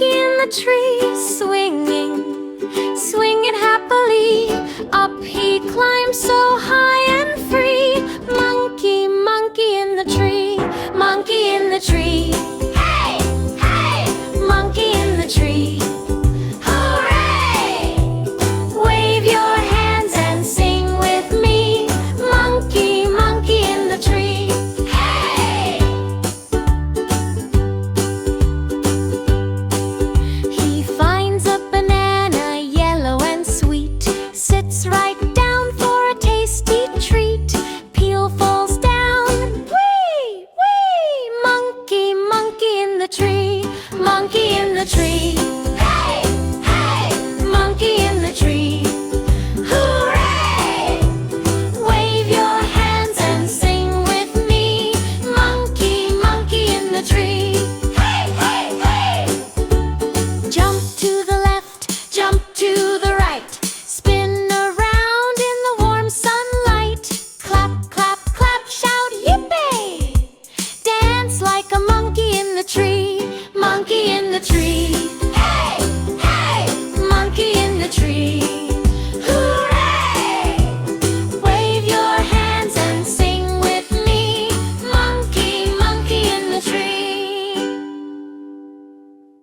monkey in the tree, swinging, swinging happily. Up he climbs so high and free. Monkey, monkey in the tree, monkey in the tree. Hey, hey, monkey in the tree. Hooray! Wave your hands and sing with me. Monkey, monkey in the tree. Hey! He finds a banana, yellow and sweet, sits right down for a tasty treat. Peel falls down, whee, whee! Monkey, monkey in the tree, monkey in the tree. Hey, hey, monkey in the tree. Hooray! Wave your hands and sing with me. Monkey, monkey in the tree. Hey, hey, hey! Jump to the left, jump to the right, spin around in the warm sunlight. Clap, clap, clap, shout yippee! Dance like a monkey in the tree, monkey in the tree.